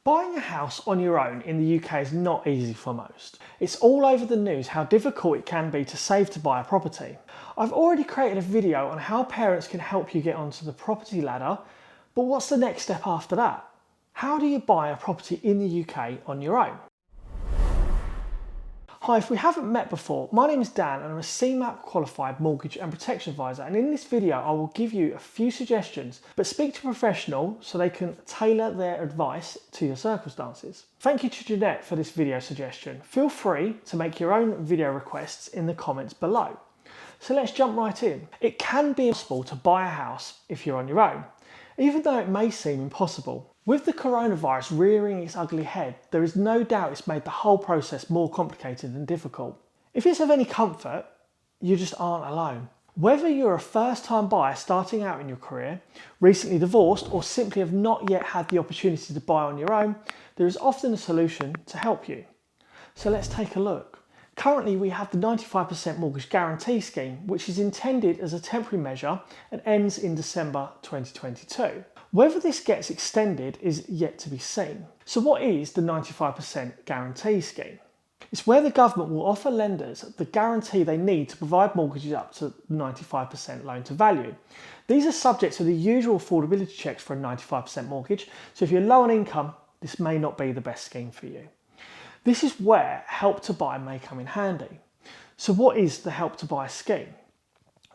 Buying a house on your own in the UK is not easy for most. It's all over the news how difficult it can be to save to buy a property. I've already created a video on how parents can help you get onto the property ladder, but what's the next step after that? How do you buy a property in the UK on your own? Hi, if we haven't met before, my name is Dan and I'm a CeMAP qualified mortgage and protection advisor, and in this video I will give you a few suggestions, but speak to a professional so they can tailor their advice to your circumstances. Thank you to Jeanette for this video suggestion. Feel free to make your own video requests in the comments below. So let's jump right in. It can be possible to buy a house if you're on your own, even though it may seem impossible. With the coronavirus rearing its ugly head, there is no doubt it's made the whole process more complicated and difficult. If it's of any comfort, you just aren't alone. Whether you're a first-time buyer starting out in your career, recently divorced, or simply have not yet had the opportunity to buy on your own, there is often a solution to help you. So let's take a look. Currently, we have the 95% mortgage guarantee scheme, which is intended as a temporary measure and ends in December 2022. Whether this gets extended is yet to be seen. So what is the 95% guarantee scheme? It's where the government will offer lenders the guarantee they need to provide mortgages up to 95% loan to value. These are subject to the usual affordability checks for a 95% mortgage, so if you're low on income, this may not be the best scheme for you. This is where Help to Buy may come in handy. So what is the Help to Buy scheme?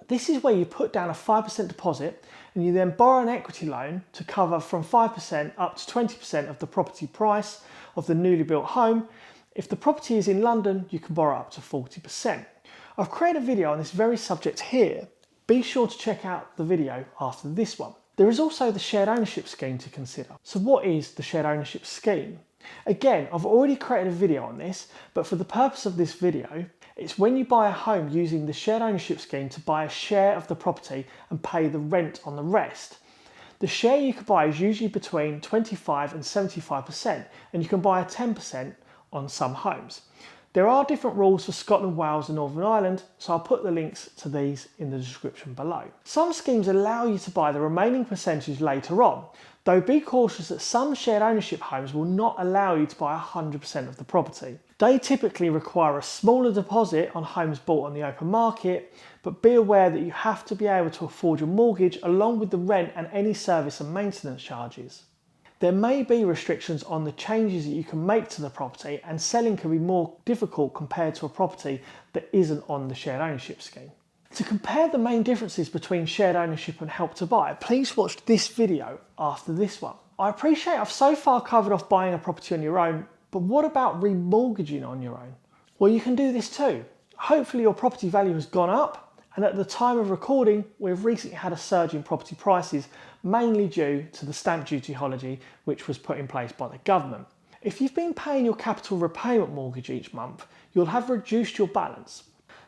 This is where you put down a 5% deposit and you then borrow an equity loan to cover from 5% up to 20% of the property price of the newly built home. If the property is in London, you can borrow up to 40%. I've created a video on this very subject here. Be sure to check out the video after this one. There is also the shared ownership scheme to consider. So what is the shared ownership scheme? Again, I've already created a video on this, but for the purpose of this video, it's when you buy a home using the shared ownership scheme to buy a share of the property and pay the rent on the rest. The share you can buy is usually between 25 and 75%, and you can buy a 10% on some homes. There are different rules for Scotland, Wales and Northern Ireland, so I'll put the links to these in the description below. Some schemes allow you to buy the remaining percentage later on, though be cautious that some shared ownership homes will not allow you to buy 100% of the property. They typically require a smaller deposit on homes bought on the open market, but be aware that you have to be able to afford your mortgage along with the rent and any service and maintenance charges. There may be restrictions on the changes that you can make to the property, and selling can be more difficult compared to a property that isn't on the shared ownership scheme. To compare the main differences between shared ownership and Help to Buy, please watch this video after this one. I appreciate I've so far covered off buying a property on your own, but what about remortgaging on your own? Well, you can do this too. Hopefully your property value has gone up, and at the time of recording, we've recently had a surge in property prices, mainly due to the stamp duty holiday which was put in place by the government. If you've been paying your capital repayment mortgage each month, you'll have reduced your balance.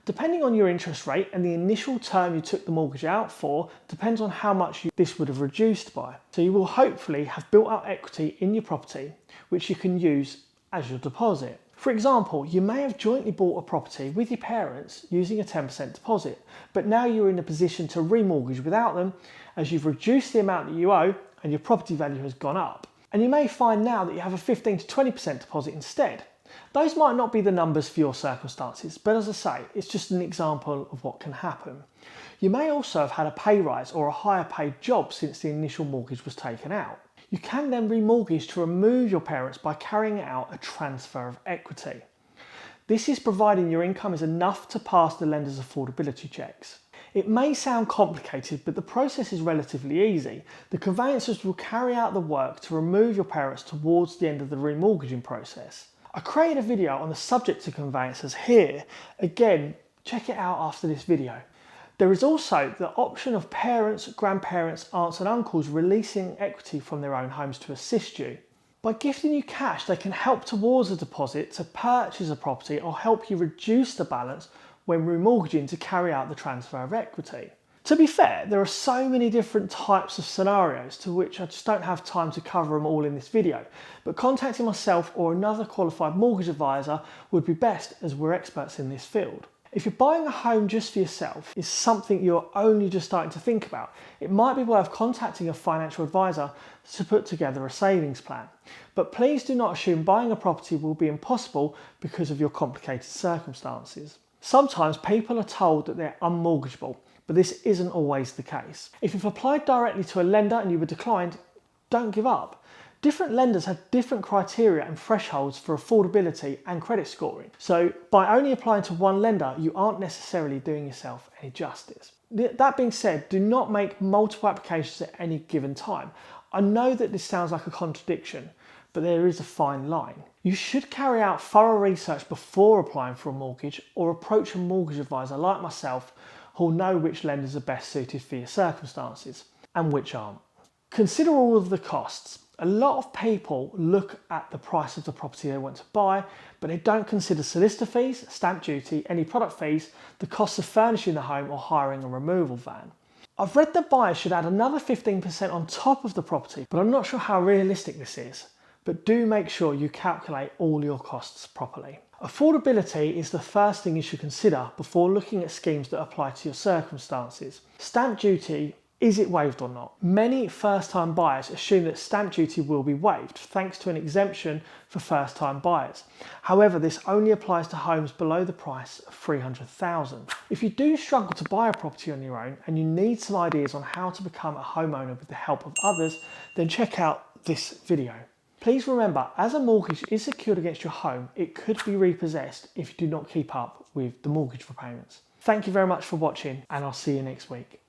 Depending on your interest rate and the initial term you took the mortgage out for, depends on how much this would have reduced by. So you will hopefully have built up equity in your property, which you can use as your deposit. For example, you may have jointly bought a property with your parents using a 10% deposit, but now you're in a position to remortgage without them as you've reduced the amount that you owe and your property value has gone up. And you may find now that you have a 15 to 20% deposit instead. Those might not be the numbers for your circumstances, but as I say, it's just an example of what can happen. You may also have had a pay rise or a higher paid job since the initial mortgage was taken out. You can then remortgage to remove your parents by carrying out a transfer of equity. This is providing your income is enough to pass the lender's affordability checks. It may sound complicated, but the process is relatively easy. The conveyancers will carry out the work to remove your parents towards the end of the remortgaging process. I created a video on the subject of conveyancers here. Again, check it out after this video. There is also the option of parents, grandparents, aunts and uncles releasing equity from their own homes to assist you. By gifting you cash, they can help towards a deposit to purchase a property or help you reduce the balance when remortgaging to carry out the transfer of equity. To be fair, there are so many different types of scenarios to which I just don't have time to cover them all in this video, but contacting myself or another qualified mortgage advisor would be best as we're experts in this field. If you're buying a home just for yourself is something you're only just starting to think about, it might be worth contacting a financial advisor to put together a savings plan. But please do not assume buying a property will be impossible because of your complicated circumstances. Sometimes people are told that they're unmortgageable, but this isn't always the case. If you've applied directly to a lender and you were declined, don't give up. Different lenders have different criteria and thresholds for affordability and credit scoring. So by only applying to one lender, you aren't necessarily doing yourself any justice. That being said, do not make multiple applications at any given time. I know that this sounds like a contradiction, but there is a fine line. You should carry out thorough research before applying for a mortgage or approach a mortgage advisor like myself who'll know which lenders are best suited for your circumstances and which aren't. Consider all of the costs. A lot of people look at the price of the property they want to buy, but they don't consider solicitor fees, stamp duty, any product fees, the cost of furnishing the home or hiring a removal van. I've read that buyers should add another 15% on top of the property, but I'm not sure how realistic this is. But do make sure you calculate all your costs properly. Affordability is the first thing you should consider before looking at schemes that apply to your circumstances. Stamp duty, is it waived or not? Many first-time buyers assume that stamp duty will be waived thanks to an exemption for first-time buyers. However, this only applies to homes below the price of $300,000. If you do struggle to buy a property on your own and you need some ideas on how to become a homeowner with the help of others, then check out this video. Please remember, as a mortgage is secured against your home, it could be repossessed if you do not keep up with the mortgage repayments. Thank you very much for watching, and I'll see you next week.